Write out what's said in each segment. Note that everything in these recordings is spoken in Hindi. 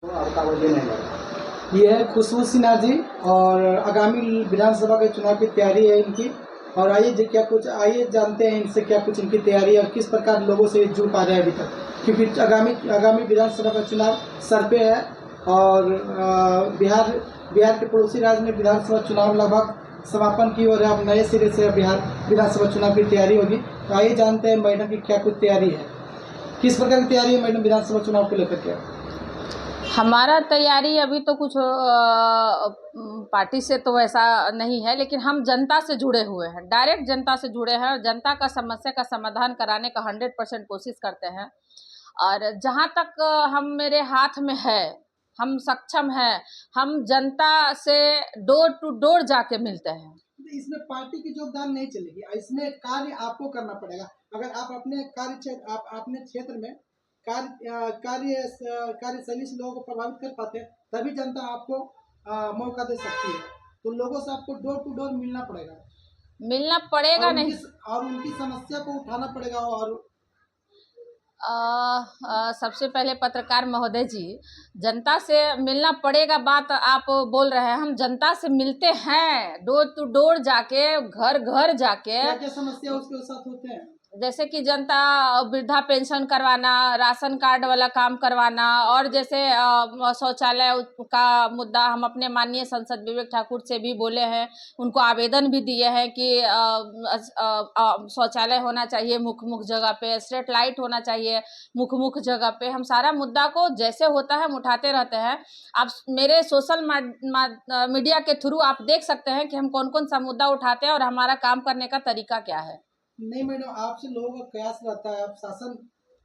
ये है खुशबू सिन्हा जी और आगामी विधानसभा के चुनाव की तैयारी है इनकी। और आइए जानते हैं इनसे क्या कुछ इनकी तैयारी और किस प्रकार लोगों से जुड़ पा रहे हैं अभी तक, क्योंकि आगामी विधानसभा का चुनाव सर पे है। और बिहार के पड़ोसी राज्य में विधानसभा चुनाव लगभग समापन की ओर है। अब नए सिरे से बिहार विधानसभा चुनाव की तैयारी होगी। तो आइए जानते हैं मैडम की क्या कुछ तैयारी है, किस प्रकार की तैयारी है मैडम विधानसभा चुनाव को लेकर के। हमारा तैयारी अभी तो कुछ पार्टी से तो वैसा नहीं है, लेकिन हम जनता से जुड़े हुए हैं, डायरेक्ट जनता से जुड़े हैं और जनता का समस्या का समाधान कराने का 100% कोशिश करते हैं। और जहाँ तक हम मेरे हाथ में है, हम सक्षम हैं, हम जनता से डोर टू डोर जाके मिलते हैं। इसमें पार्टी की योगदान नहीं चलेगी, इसमें कार्य आपको करना पड़ेगा। अगर आप अपने अपने क्षेत्र में कार्यशैली से लोगों को प्रभावित कर पाते हैं, तभी जनता आपको मौका दे सकती है। तो लोगों से आपको डोर टू डोर मिलना पड़ेगा नहीं और उनकी समस्या को उठाना पड़ेगा। और सबसे पहले पत्रकार महोदय जी, जनता से मिलना पड़ेगा बात आप बोल रहे हैं, हम जनता से मिलते हैं, डोर टू डोर जाके, घर घर जाके। क्या समस्या उसके साथ होते हैं? जैसे कि जनता वृद्धा पेंशन करवाना, राशन कार्ड वाला काम करवाना, और जैसे शौचालय का मुद्दा हम अपने माननीय सांसद विवेक ठाकुर से भी बोले हैं, उनको आवेदन भी दिए हैं कि शौचालय होना चाहिए मुख्य जगह पे, स्ट्रीट लाइट होना चाहिए मुख्य जगह पे। हम सारा मुद्दा को जैसे होता है हम उठाते रहते हैं। आप मेरे सोशल मीडिया के थ्रू आप देख सकते हैं कि हम कौन कौन सा मुद्दा उठाते हैं और हमारा काम करने का तरीका क्या है। नहीं मैडम, आपसे लोगों का कयास रहता है, आप शासन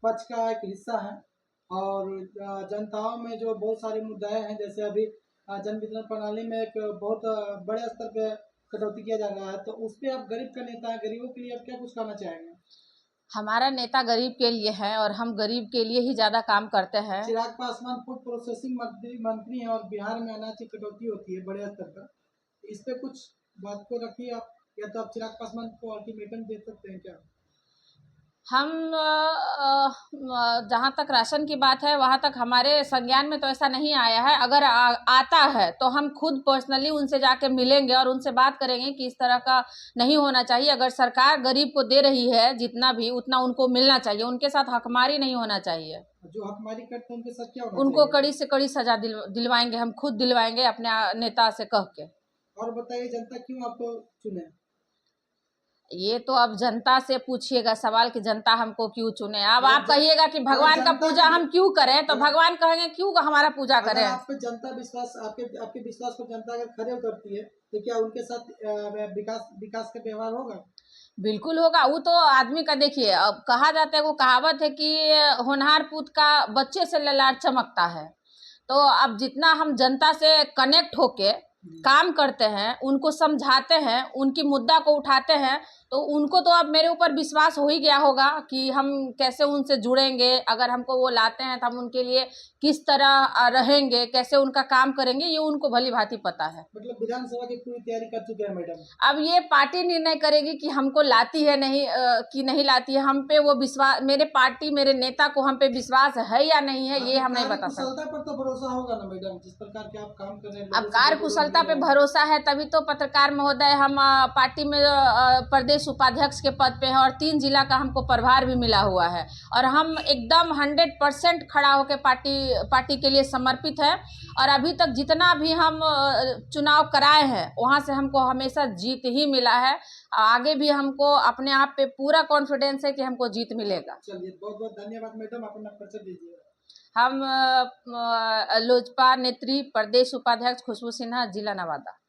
पक्ष का एक हिस्सा है और जनताओं में जो बहुत सारे मुद्दे हैं, जैसे अभी जन वितरण प्रणाली में एक बहुत बड़े स्तर पे कटौती किया जा रहा है, तो उस पर आप गरीब का नेता है, गरीबों के लिए आप क्या कुछ करना चाहेंगे? हमारा नेता गरीब के लिए है और हम गरीब के लिए ही ज्यादा काम करते हैं। चिराग पासवान फूड प्रोसेसिंग मंत्री हैं और बिहार में अनाज की कटौती होती है बड़े स्तर पर, इस पे कुछ बात को रखिए आप, या तो आप चिराग पासवान को अल्टीमेटम दे सकते हैं क्या? हम जहाँ तक राशन की बात है वहाँ तक हमारे संज्ञान में तो ऐसा नहीं आया है। अगर आता है तो हम खुद पर्सनली उनसे जाके मिलेंगे और उनसे बात करेंगे कि इस तरह का नहीं होना चाहिए। अगर सरकार गरीब को दे रही है जितना भी, उतना उनको मिलना चाहिए, उनके साथ हकमारी नहीं होना चाहिए। जो हकमारी करते हैं उनके साथ क्या होना उनको चाहिए? कड़ी से कड़ी सजा दिलवाएंगे, हम खुद दिलवाएंगे अपने नेता से कह के। और बताइए जनता क्यों आपको चुने? ये तो अब जनता से पूछिएगा सवाल कि जनता हमको क्यों चुने। अब आप कहिएगा कि भगवान का पूजा हम क्यों करें, तो भगवान कहेंगे क्यों हमारा पूजा करें। आप पे जनता विश्वास, आपके विश्वास पर जनता अगर खरे उतरती है, तो क्या उनके साथ विकास का व्यवहार होगा? बिल्कुल होगा। वो तो आदमी का देखिए, अब कहा जाता है, वो कहावत है कि होनहार पूत का बच्चे से ललाट चमकता है। तो अब जितना हम जनता से कनेक्ट होके काम करते हैं, उनको समझाते हैं, उनकी मुद्दा को उठाते हैं, तो उनको तो अब मेरे ऊपर विश्वास हो ही गया होगा कि हम कैसे उनसे जुड़ेंगे। अगर हमको वो लाते हैं तो हम उनके लिए किस तरह रहेंगे, कैसे उनका काम करेंगे, ये उनको भली भांति पता है। मतलब विधानसभा की पूरी तैयारी कर चुके हैं मैडम? अब ये पार्टी निर्णय करेगी कि हमको लाती है नहीं कि नहीं लाती है। हम पे वो विश्वास, मेरे पार्टी मेरे नेता को हम पे विश्वास है या नहीं है, ये हम नहीं बता सकते। कार्यकुशलता पर तो भरोसा होगा ना मैडम, जिस प्रकार के आप काम कर रहे हैं। अब कार्यकुशलता पे भरोसा है तभी तो पत्रकार महोदय हम पार्टी में प्रदेश उपाध्यक्ष के पद पे हैं और 3 जिला का हमको प्रभार भी मिला हुआ है। और हम एकदम 100% खड़ा होकर पार्टी के लिए समर्पित है। और अभी तक जितना भी हम चुनाव कराए हैं वहाँ से हमको हमेशा जीत ही मिला है। आगे भी हमको अपने आप पे पूरा कॉन्फिडेंस है कि हमको जीत मिलेगा। चलिए, बहुत बहुत धन्यवाद मैडम, अपना परिचय दीजिए। हम लोजपा नेत्री प्रदेश उपाध्यक्ष खुशबू सिन्हा, जिला नवादा।